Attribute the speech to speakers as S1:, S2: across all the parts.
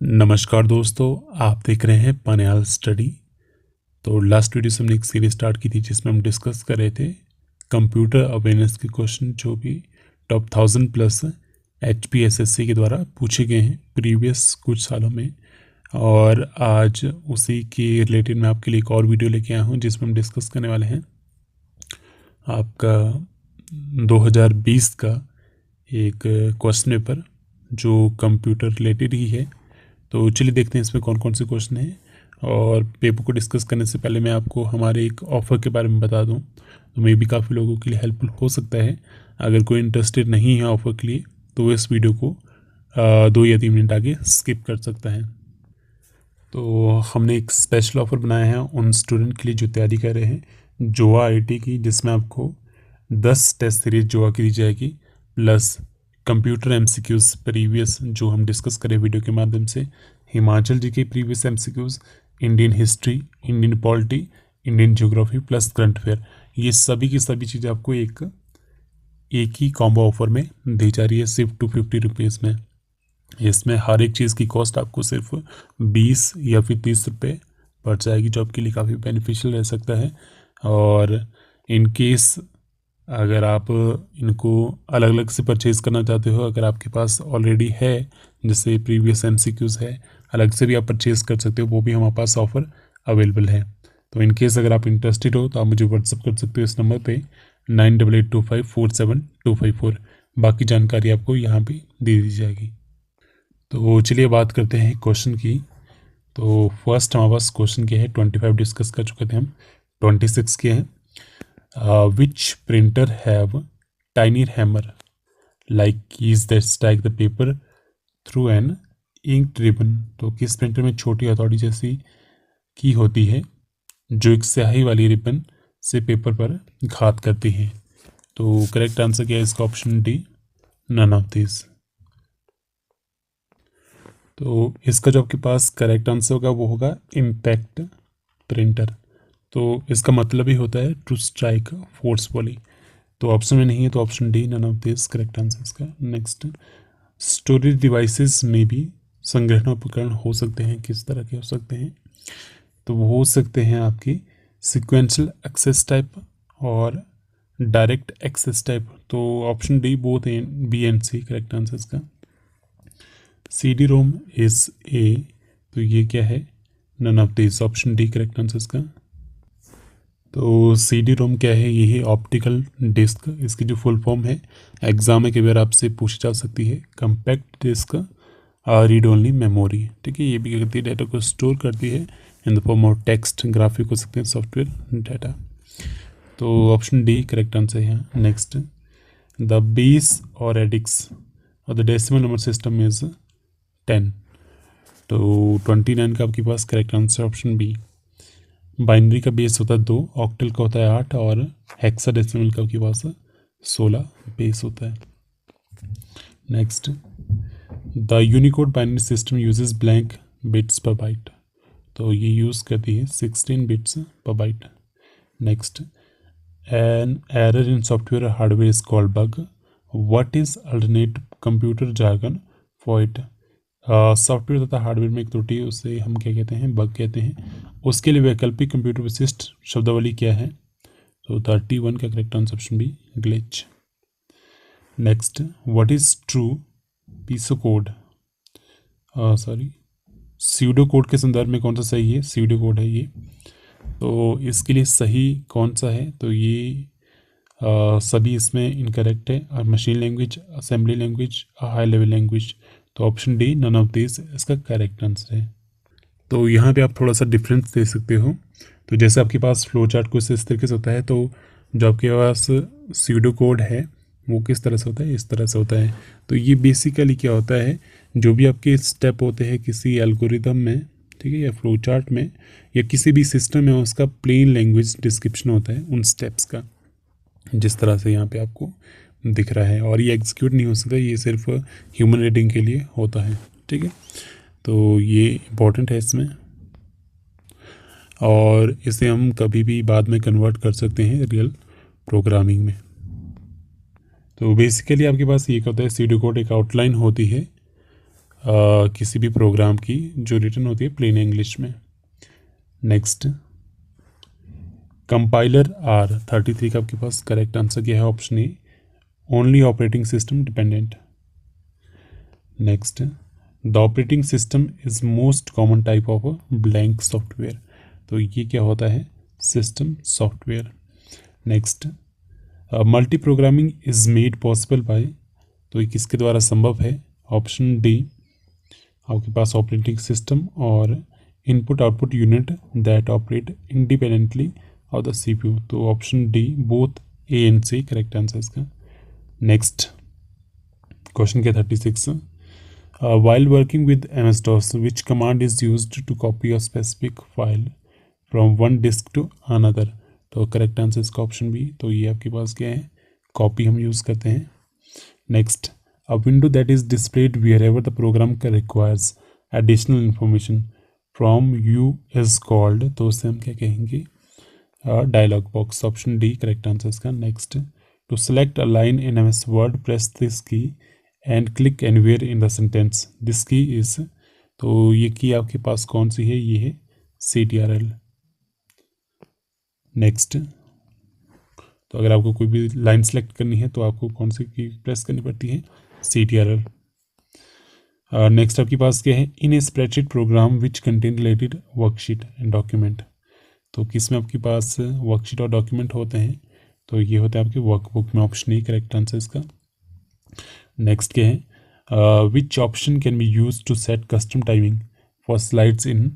S1: नमस्कार दोस्तों, आप देख रहे हैं पनियाल स्टडी। तो लास्ट वीडियो से हमने एक सीरीज स्टार्ट की थी जिसमें हम डिस्कस कर रहे थे कंप्यूटर अवेयरनेस के क्वेश्चन जो भी टॉप 1000+ HPSSC के द्वारा पूछे गए हैं प्रीवियस कुछ सालों में। और आज उसी के रिलेटेड मैं आपके लिए एक और वीडियो लेके आया हूँ जिसमें हम डिस्कस करने वाले हैं आपका 2020 का एक क्वेश्चन पेपर जो कंप्यूटर रिलेटेड ही है। तो चलिए देखते हैं इसमें कौन कौन से क्वेश्चन हैं। और पेपर को डिस्कस करने से पहले मैं आपको हमारे एक ऑफ़र के बारे में बता दूं, तो मे भी काफ़ी लोगों के लिए हेल्पफुल हो सकता है। अगर कोई इंटरेस्टेड नहीं है ऑफ़र के लिए तो इस वीडियो को 2 या 3 मिनट आगे स्किप कर सकता है। तो हमने एक स्पेशल ऑफ़र बनाया है उन स्टूडेंट के लिए जो तैयारी कर रहे हैं जोआ IIT की, जिसमें आपको 10 टेस्ट सीरीज जोआ की दी जाएगी प्लस कंप्यूटर MCQs प्रीवियस जो हम डिस्कस करें वीडियो के माध्यम से, हिमाचल जी के previous MCQs, Indian history, Indian polity, Indian geography plus current affair. ये सभी की सभी चीज़ें आपको एक ही कॉम्बो ऑफर में दी जा रही है सिर्फ 250 रुपीज़ में। इसमें हर एक चीज़ की कॉस्ट आपको सिर्फ 20 या फिर 30 रुपये पड़ जाएगी, जो आपके लिए काफ़ी बेनिफिशियल रह सकता है। और इन केस अगर आप इनको अलग अलग से परचेज़ करना चाहते हो, अगर आपके पास ऑलरेडी है जैसे प्रीवियस MCQs है, अलग से भी आप परचेज़ कर सकते हो, वो भी हमारे पास ऑफ़र अवेलेबल है। तो इन केस अगर आप इंटरेस्टेड हो तो आप मुझे व्हाट्सअप कर सकते हो इस नंबर पे 9882547254। बाकी जानकारी आपको यहाँ पे दे दी जाएगी। तो चलिए बात करते हैं क्वेश्चन की। तो फर्स्ट हमारे पास क्वेश्चन क्या है, 25 डिस्कस कर चुके थे हम, 26 के हैं। Which printer have tiny hammer like keys that stack the paper through an inked ribbon? तो किस प्रिंटर में छोटी हथौड़ी जैसी की होती है जो एक स्याही वाली रिबन से पेपर पर घात करती है? तो करेक्ट आंसर क्या है इसका? Option D, none of this. तो इसका जो आपके पास करेक्ट आंसर होगा वो होगा इम्पैक्ट प्रिंटर। तो इसका मतलब ही होता है टू स्ट्राइक फोर्सफुली। तो ऑप्शन में नहीं है, तो option D, none of this correct answer इसका। नेक्स्ट, स्टोरेज डिवाइसेस में भी संग्रहण उपकरण हो सकते हैं, किस तरह के हो सकते हैं? तो वो हो सकते हैं आपकी सिक्वेंशियल एक्सेस टाइप और डायरेक्ट एक्सेस टाइप। तो option D, both B and C correct answer इसका। CD-ROM इज ए, तो ये क्या है? None of this, option D correct answer इसका। तो CD-ROM क्या है? ये है ऑप्टिकल डिस्क। इसकी जो फुल फॉर्म है एग्जाम में कई बार आपसे पूछी जा सकती है, compact disc read only memory. ठीक है, ये भी क्या करती है? डाटा को स्टोर करती है in the form of text, graphic हो सकते हैं, सॉफ्टवेयर डाटा। तो ऑप्शन डी करेक्ट आंसर है यहाँ। नेक्स्ट, द बेस और एडिक्स और the decimal number system is 10। तो 29 का आपके पास correct answer option B. Binary का बेस होता है 2, ऑक्टल का होता है 8 और हेक्साडेसिमल का आपके पास 16 बेस होता है। Next, the Unicode binary system uses blank bits पर बाइट। तो ये यूज़ करती है 16 बिट्स पर byte. Next, an error in software hardware is called bug. What is alternate computer jargon for it? Software तथा हार्डवेयर में एक त्रुटि, उसे हम क्या कहते हैं? बग कहते हैं। उसके लिए वैकल्पिक कंप्यूटर विशिष्ट शब्दावली क्या है? तो 31 का correct answer option B, glitch. Next, what is true पीसो कोड? स्यूडो कोड के संदर्भ में कौन सा सही है? स्यूडो कोड है ये। तो इसके लिए सही कौन सा है? तो ये सभी इसमें इनकरेक्ट है। और machine language, assembly language, high level language. तो option D, none of this इसका करेक्ट आंसर है। तो यहाँ पे आप थोड़ा सा डिफरेंस दे सकते हो। तो जैसे आपके पास फ्लो चार्ट कुछ इस तरीके से होता है, तो जो आपके पास स्यूडो कोड है वो किस तरह से होता है? इस तरह से होता है। तो ये बेसिकली क्या होता है, जो भी आपके स्टेप होते हैं किसी एल्गोरिदम में, ठीक है, या फ्लो चार्ट में या किसी भी सिस्टम में, उसका प्लेन लैंग्वेज डिस्क्रिप्शन होता है उन स्टेप्स का, जिस तरह से यहाँ पे आपको दिख रहा है। और ये एग्जीक्यूट नहीं हो सकता, ये सिर्फ ह्यूमन रीडिंग के लिए होता है। ठीक है, तो ये इम्पोर्टेंट है इसमें, और इसे हम कभी भी बाद में कन्वर्ट कर सकते हैं रियल प्रोग्रामिंग में। तो बेसिकली आपके पास ये होता है, सीडी कोड एक आउटलाइन होती है किसी भी प्रोग्राम की जो रिटर्न होती है प्लेन इंग्लिश में। नेक्स्ट, कंपाइलर आर 33 का आपके पास करेक्ट आंसर क्या है? Option A, only operating system dependent. Next, the operating system is most common type of blank software. तो ये क्या होता है? System software. Next, multi programming is made possible by. तो ये किसके द्वारा संभव है? ऑप्शन डी, आपके पास ऑपरेटिंग सिस्टम और input output unit that operate independently of the CPU. तो option D, both A and C correct answer इसका। नेक्स्ट क्वेश्चन के 36, while working with MS-DOS, which command is used to copy a specific file from one disk to another? तो correct answer इसका option B. तो ये आपके पास क्या है? कॉपी हम यूज़ करते हैं। Next, a window that is displayed wherever the program requires additional information from you is called। तो उससे हम क्या कहेंगे? Dialog box. Option D correct answer इसका। Next, to select a line in MS Word, press this key and click anywhere in the sentence. This key is। तो ये की आपके पास कौन सी है? ये है CTRL। नेक्स्ट, तो अगर आपको कोई भी लाइन सेलेक्ट करनी है तो आपको कौन सी की प्रेस करनी पड़ती है? CTRL। नेक्स्ट आपके पास क्या है? In a spreadsheet program which contain related worksheet and document. तो किस में आपके पास वर्कशीट और डॉक्यूमेंट होते हैं? तो ये होता है आपके वर्कबुक में। ऑप्शन ई करेक्ट आंसर इसका। नेक्स्ट क्या है? Which option can be use to set custom timing for slides in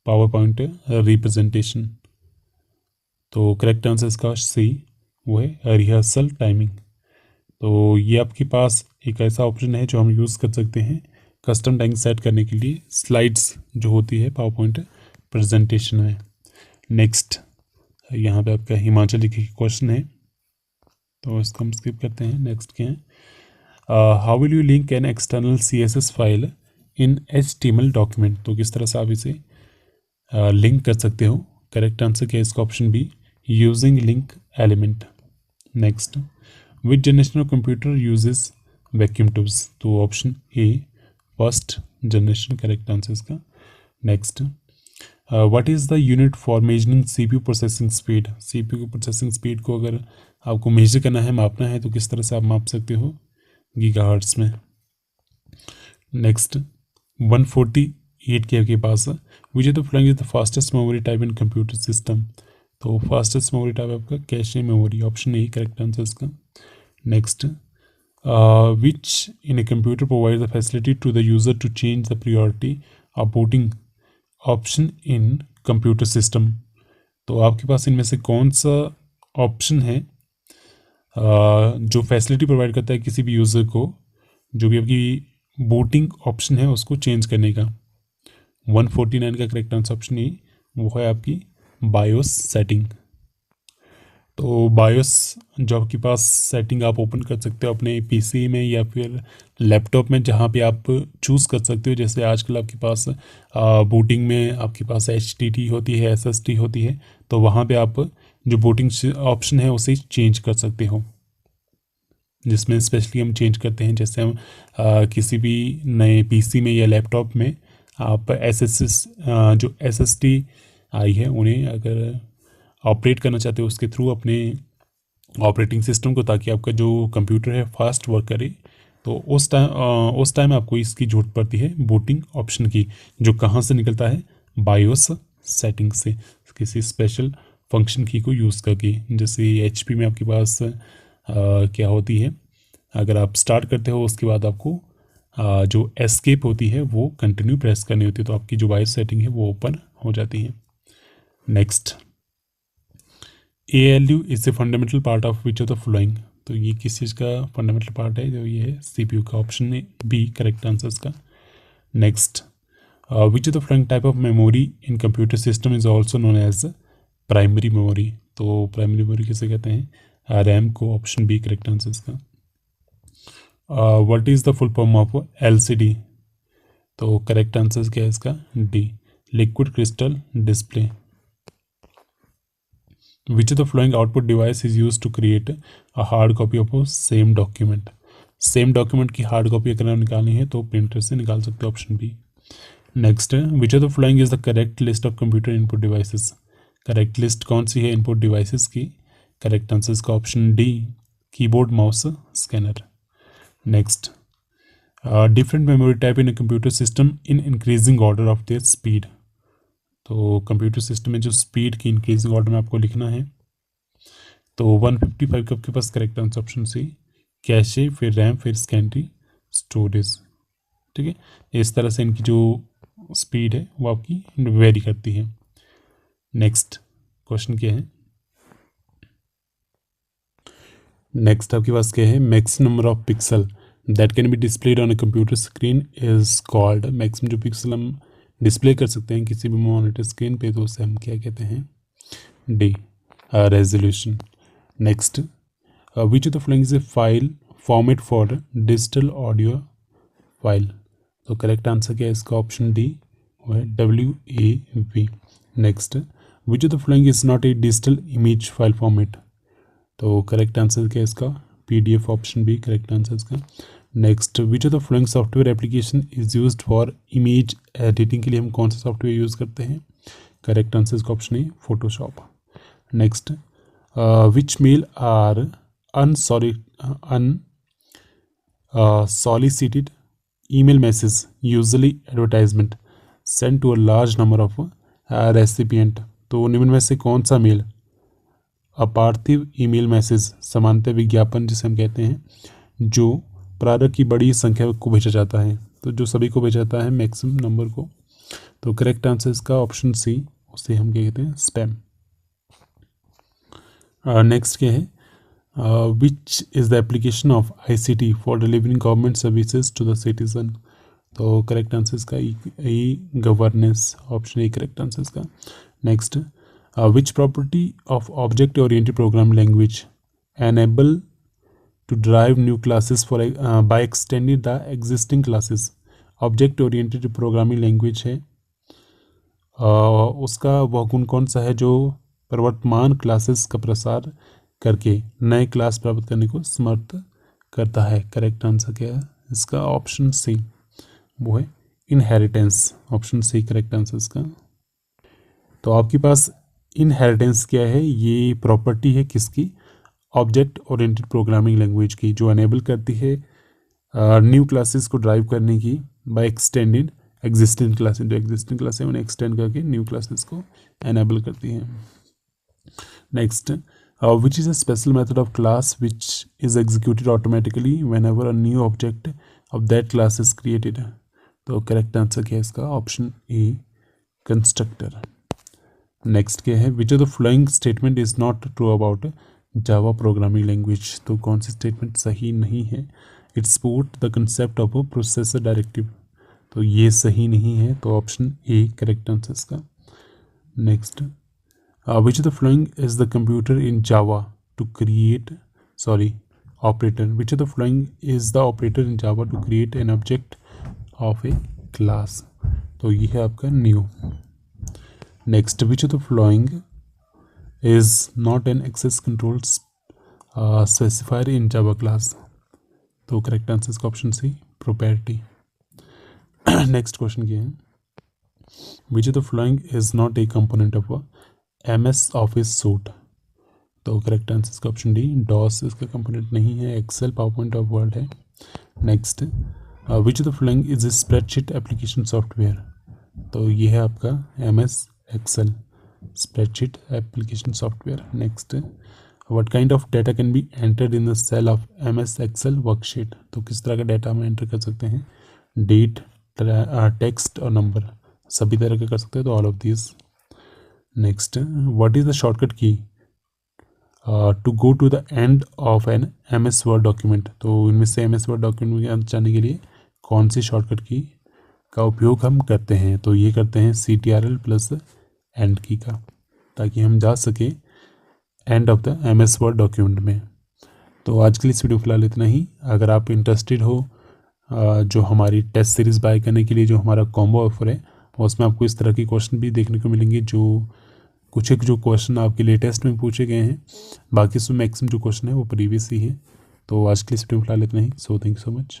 S1: power point representation. तो करेक्ट आंसर इसका सी, वो है रिहर्सल टाइमिंग। तो ये आपके पास एक ऐसा ऑप्शन है जो हम यूज़ कर सकते हैं कस्टम टाइमिंग सेट करने के लिए स्लाइड्स जो होती है पावर पॉइंट प्रेजेंटेशन में। नेक्स्ट, यहाँ पे आपका हिमाचल लिखी क्वेश्चन है, तो इसको हम स्किप करते हैं। नेक्स्ट क्या है? How will you link an external CSS file in HTML document. तो किस तरह से आप इसे लिंक कर सकते हो? करेक्ट आंसर क्या है इसका? Option B, using link element. Next, which generation of computer uses vacuum tubes. तो option A, first generation correct answer इसका। Next, what is the unit for measuring CPU processing speed. CPU की processing speed को अगर आपको major करना है, मापना है, तो किस तरह से आप माप सकते हो? गीगाहर्ट्ज़ में। नेक्स्ट, 148 के आपके पास which of the following is the fastest memory type in computer system. तो फास्टेस्ट मेमोरी टाइप आपका cache memory. Option A correct answer इसका। Next, which in a computer provide the facility to the user to change the priority of booting option in computer system. तो आपके पास इनमें से कौन सा option है जो फैसिलिटी प्रोवाइड करता है किसी भी यूज़र को जो भी आपकी बूटिंग ऑप्शन है उसको चेंज करने का? 149 का करेक्ट आंसर ऑप्शन ए, वो है आपकी बायोस सेटिंग। तो बायोस जो आपके पास सेटिंग आप ओपन कर सकते हो अपने PC में या फिर लैपटॉप में, जहाँ पे आप चूज़ कर सकते हो। जैसे आजकल आपके पास बूटिंग में आपके पास HTT होती है, SST होती है, तो वहाँ पे आप जो बूटिंग ऑप्शन है उसे चेंज कर सकते हो, जिसमें स्पेशली हम चेंज करते हैं। जैसे हम किसी भी नए PC में या लैपटॉप में आप जो SST आई है उन्हें अगर ऑपरेट करना चाहते हो उसके थ्रू अपने ऑपरेटिंग सिस्टम को, ताकि आपका जो कंप्यूटर है फास्ट वर्क करे, तो उस टाइम आपको इसकी जरूरत पड़ती है बूटिंग ऑप्शन की, जो कहाँ से निकलता है? बायोस सेटिंग से, किसी स्पेशल फंक्शन की को यूज़ करके। जैसे HP में आपके पास क्या होती है, अगर आप स्टार्ट करते हो उसके बाद आपको जो एस्केप होती है वो कंटिन्यू प्रेस करनी होती है, तो आपकी जो बायोस सेटिंग है वो ओपन हो जाती है। Next, ALU is a fundamental part of which of the following. तो ये किस चीज़ का फंडामेंटल पार्ट है? जो ये है CPU का। ऑप्शन बी करेक्ट आंसर इसका। Next, which of the following type of memory in computer system is also known as primary memory. तो प्राइमरी मेमोरी किसे कहते हैं? RAM को। ऑप्शन बी करेक्ट आंसर इसका। What is the full form of LCD। तो correct answer क्या है इसका? D, liquid crystal display. Which of the following output device is used to create a hard copy of a same document? Same document की hard copy अगर निकालनी है तो printer से निकाल सकते हो, option B. Next, which of the following is the correct list of computer input devices. Correct list कौन सी है इनपुट डिवाइसेस की? करेक्ट आंसर इसका option D, keyboard, mouse, scanner. Next, different memory type in computer system in increasing order of their speed. तो computer system में जो speed की increasing order में आपको लिखना है, तो 155 का आपके पास correct answer option C, cache, फिर रैम, फिर सेकेंडरी स्टोरेज। ठीक है, इस तरह से इनकी जो स्पीड है वो आपकी वेरी करती है। नेक्स्ट क्वेश्चन क्या है? नेक्स्ट आपके पास क्या है? Maximum number of pixel that can be displayed on a computer screen is called. Maximum जो पिक्सल हम डिस्प्ले कर सकते हैं किसी भी मॉनिटर स्क्रीन पे, तो उसे हम क्या कहते हैं? D, resolution. Next, which of the following is a file format for digital audio file. तो करेक्ट आंसर क्या है इसका? ऑप्शन डी, वो है WAV। Next, which of the following is not a digital image file format. तो correct answer क्या है इसका? PDF, option B correct answer इसका। Next, which of the following software application is used for image editing. के लिए हम कौन सा सॉफ्टवेयर यूज़ करते हैं? करेक्ट आंसर इसका option A, Photoshop. Next, which mail are unsolicited email message, usually advertisement, sent to a large number of recipient। तो निम्न में से कौन सा मेल अपार्थिव ईमेल मैसेज, सामान्यतः विज्ञापन जिसे हम कहते हैं, जो प्रारंभ की बड़ी संख्या को भेजा जाता है, तो जो सभी को भेजा जाता है मैक्सिमम नंबर को। तो करेक्ट आंसर इसका ऑप्शन सी, उसे हम क्या कहते हैं? स्पैम। नेक्स्ट क्या है? Which is the application of ICT for delivering government services to the citizen. तो करेक्ट आंसर इसका e governance, option A correct answer इसका। Next, which property of object oriented programming language enable to drive new classes for by extending the existing classes. Object oriented programming language है, उसका वह गुण कौन सा है जो प्रवर्तमान क्लासेस का प्रसार करके नए क्लास प्राप्त करने को समर्थ करता है? करेक्ट आंसर क्या है इसका? ऑप्शन सी, वो है inheritance, option C correct answer इसका। तो आपके पास इनहेरिटेंस क्या है? ये प्रॉपर्टी है किसकी? ऑब्जेक्ट ओरिएंटेड प्रोग्रामिंग लैंग्वेज की, जो अनेबल करती है न्यू क्लासेस को ड्राइव करने की बाय एक्सटेंडिंग एग्जिस्टिंग क्लासेस। जो एग्जिस्टिंग क्लास है उन्हें एक्सटेंड करके न्यू क्लासेस को एनेबल करती है। Next, which is a special method of class which is executed automatically whenever a new object of that class is created। तो correct answer क्या है इसका? ऑप्शन ए, कंस्ट्रक्टर। नेक्स्ट क्या है? विच of the following statement is not true about Java programming language. तो कौन सी statement सही नहीं है? It's support the concept of a processor directive. तो ये सही नहीं है, तो ऑप्शन ए करेक्ट आंसर इसका। Next, which of the following is the computer in Java to create operator? Which of the following is the operator in Java to create an object of a class? तो ये है आपका new। Next, which of the following is not an access control specifier in Java class? तो correct answer इसका option C, property। Next question क्या है? Which of the following is not a component of a MS office suite. तो correct answer इसका option D, DOS इसका component नहीं है, Excel, PowerPoint और वर्ड है। Next, which of the following is a spreadsheet application software. तो ये है आपका MS Excel spreadsheet application software. Next, what kind of data can be entered in the cell of MS Excel worksheet. तो किस तरह का data हम enter कर सकते हैं? डेट, टेक्स्ट और नंबर, सभी तरह का कर सकते हैं, तो all of this. Next, what is the shortcut key to go to the end of an MS word document. तो इनमें से MS वर्ड डॉक्यूमेंट में अंत जाने के लिए कौन सी शॉर्टकट की का उपयोग हम करते हैं? तो ये करते हैं CTRL प्लस एंड की का, ताकि हम जा सके end of the MS word document में। तो आज के लिए इस वीडियो फिलहाल इतना ही। अगर आप इंटरेस्टेड हो जो हमारी टेस्ट सीरीज़ बाय करने के लिए जो हमारा कॉम्बो ऑफर है, उसमें आपको इस तरह के क्वेश्चन भी देखने को मिलेंगे, जो कुछ एक जो क्वेश्चन आपके लेटेस्ट में पूछे गए हैं, बाकी सब मैक्सिमम जो क्वेश्चन है वो प्रीवियस ही है। तो आज के लिए इस वीडियो में फिलहाल इतना ही। So thank you so much.